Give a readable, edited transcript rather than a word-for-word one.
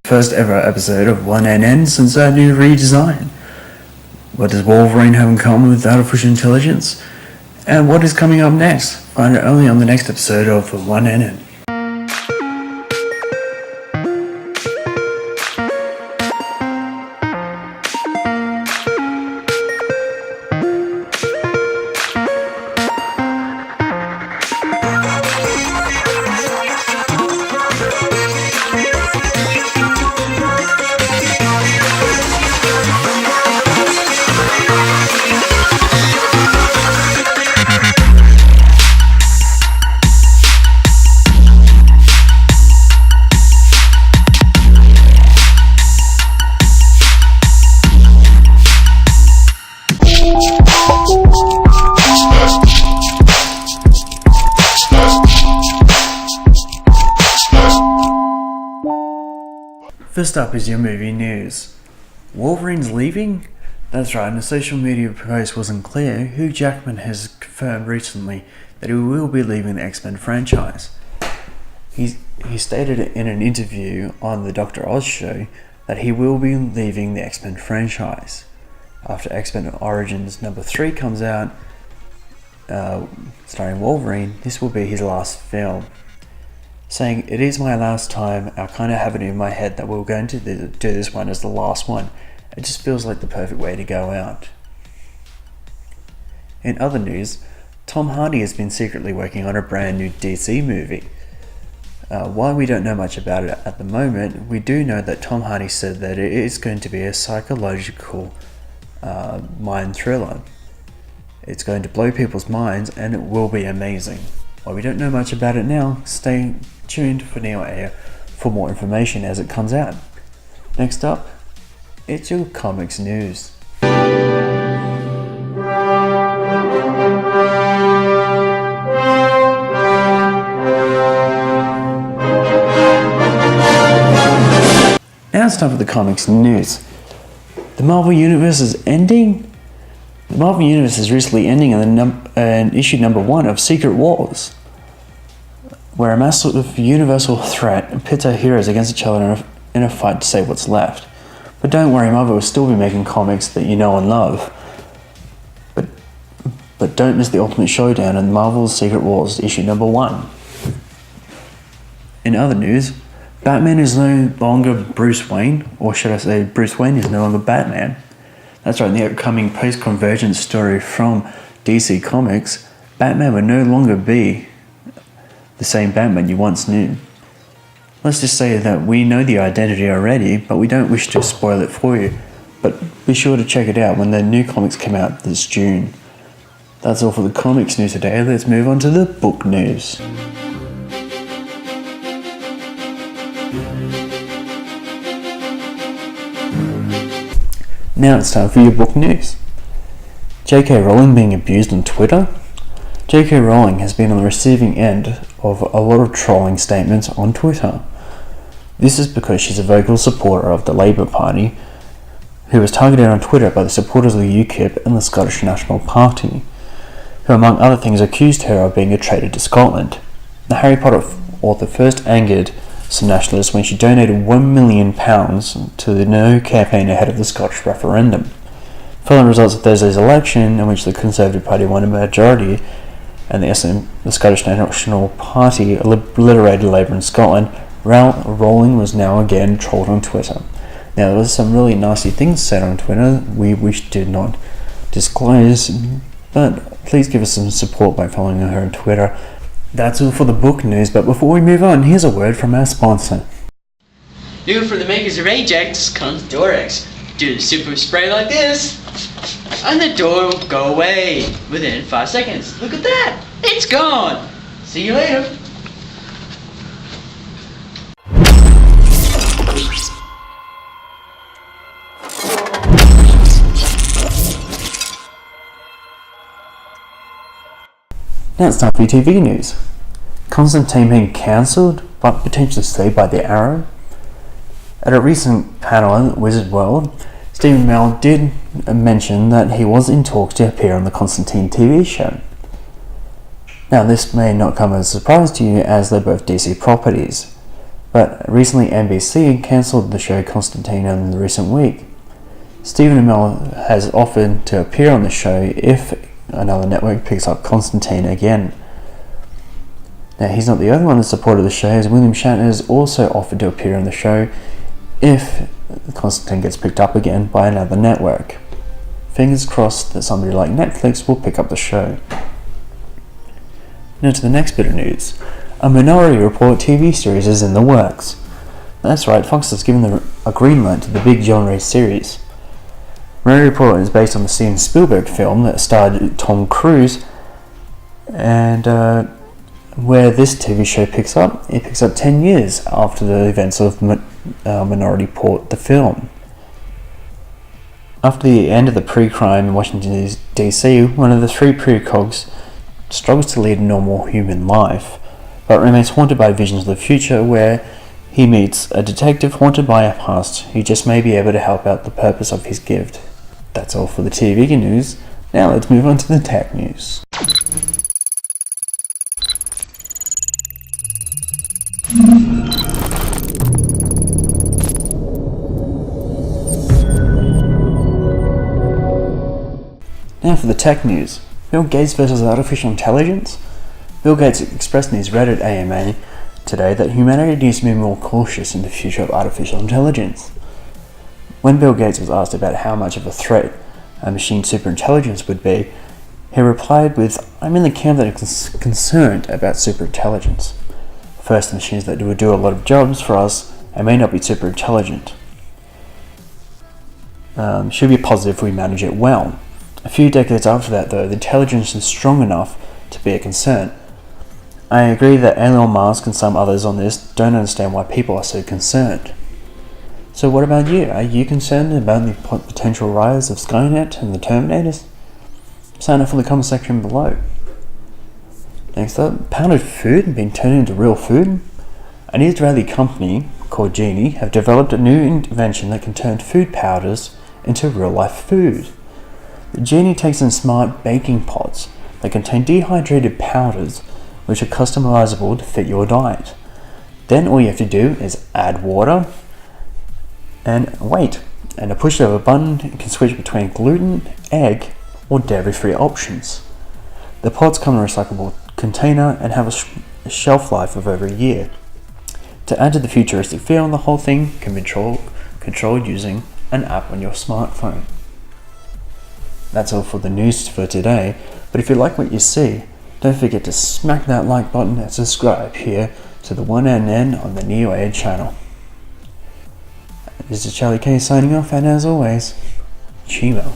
First ever episode of 1NN since our new redesign. What does Wolverine have in common with artificial intelligence? And what is coming up next? Find it only on the next episode of 1NN. First up is your movie news. Wolverine's leaving? That's right, in a social media post wasn't clear, Hugh Jackman has confirmed recently that he will be leaving the X-Men franchise. He stated in an interview on the Dr. Oz show that he will be leaving the X-Men franchise. After X-Men Origins number 3 comes out, starring Wolverine, this will be his last film. Saying, "It is my last time, I kind of have it in my head that we're going to do this one as the last one. It just feels like the perfect way to go out." In other news, Tom Hardy has been secretly working on a brand new DC movie. While we don't know much about it at the moment, we do know that Tom Hardy said that it is going to be a psychological mind thriller. It's going to blow people's minds and it will be amazing. While we don't know much about it now, stay tuned for Neo Air for more information as it comes out. Next up, it's your comics news. Now it's time for the comics news. The Marvel Universe is ending? The Marvel Universe is recently ending in issue number 1 of Secret Wars, where a massive universal threat pits our heroes against each other in a fight to save what's left. But don't worry, Marvel will still be making comics that you know and love. But don't miss the ultimate showdown in Marvel's Secret Wars issue number 1. In other news, Batman is no longer Bruce Wayne, or should I say Bruce Wayne is no longer Batman. That's right, in the upcoming post-convergence story from DC Comics, Batman will no longer be the same Batman you once knew. Let's just say that we know the identity already, but we don't wish to spoil it for you. But be sure to check it out when the new comics come out this June. That's all for the comics news today. Let's move on to the book news. Now it's time for your book news. J.K. Rowling being abused on Twitter? J.K. Rowling has been on the receiving end of a lot of trolling statements on Twitter. This is because she's a vocal supporter of the Labour Party, who was targeted on Twitter by the supporters of the UKIP and the Scottish National Party, who among other things accused her of being a traitor to Scotland. The Harry Potter author first angered some nationalists when she donated £1 million to the No campaign ahead of the Scottish referendum. Following the results of Thursday's election, in which the Conservative Party won a majority, and the Scottish National Party obliterated Labour in Scotland, Rowling was now again trolled on Twitter. Now, there was some really nasty things said on Twitter we wish did not disclose, but please give us some support by following her on Twitter. That's all for the book news, but before we move on, here's a word from our sponsor. New for the makers of Ajax comes Dorex. Do the super spray like this, and the door will go away within 5 seconds. Look at that! It's gone! See you later! Now it's time for your TV news. Constantine being cancelled, but potentially saved by the Arrow. At a recent panel at Wizard World, Stephen Amell did mention that he was in talks to appear on the Constantine TV show. Now, this may not come as a surprise to you as they're both DC properties, But recently NBC cancelled the show Constantine in the recent week. Stephen Amell has offered to appear on the show if another network picks up Constantine again. Now, he's not the only one that supported the show, as William Shatner has also offered to appear on the show if Constantine gets picked up again by another network. Fingers crossed that somebody like Netflix will pick up the show. Now to the next bit of news. A Minority Report TV series is in the works. That's right, Fox has given a green light to the big genre series. Minority Report is based on the Steven Spielberg film that starred Tom Cruise, and where this TV show picks up, it picks up 10 years after the events of Minority Report, the film. After the end of the pre-crime in Washington DC, one of the three precogs struggles to lead a normal human life, but remains haunted by visions of the future where he meets a detective haunted by a past who just may be able to help out the purpose of his gift. That's all for the TV news. Now let's move on to the tech news. Now for the tech news. Bill Gates versus artificial intelligence? Bill Gates expressed in his Reddit AMA today that humanity needs to be more cautious in the future of artificial intelligence. When Bill Gates was asked about how much of a threat a machine superintelligence would be, he replied with, "I'm in the camp that is concerned about superintelligence. First, the machines that would do a lot of jobs for us and may not be superintelligent. Should be positive if we manage it well. A few decades after that, though, the intelligence is strong enough to be a concern. I agree that Elon Musk and some others on this don't understand why people are so concerned. So what about you? Are you concerned about the potential rise of Skynet and the Terminators? Sign up for the comment section below. Next up, powdered food being turned into real food? An Israeli company called Genie have developed a new invention that can turn food powders into real-life food. The Genie takes in smart baking pots that contain dehydrated powders which are customizable to fit your diet. Then all you have to do is add water and wait, and a push of a button you can switch between gluten, egg, or dairy-free options. The pots come in a recyclable container and have a shelf life of over a year. To add to the futuristic feel, the whole thing can be controlled using an app on your smartphone. That's all for the news for today, but if you like what you see, don't forget to smack that like button and subscribe here to the 1NN on the Neo Age channel. This is Charlie K signing off, and as always, Chimo.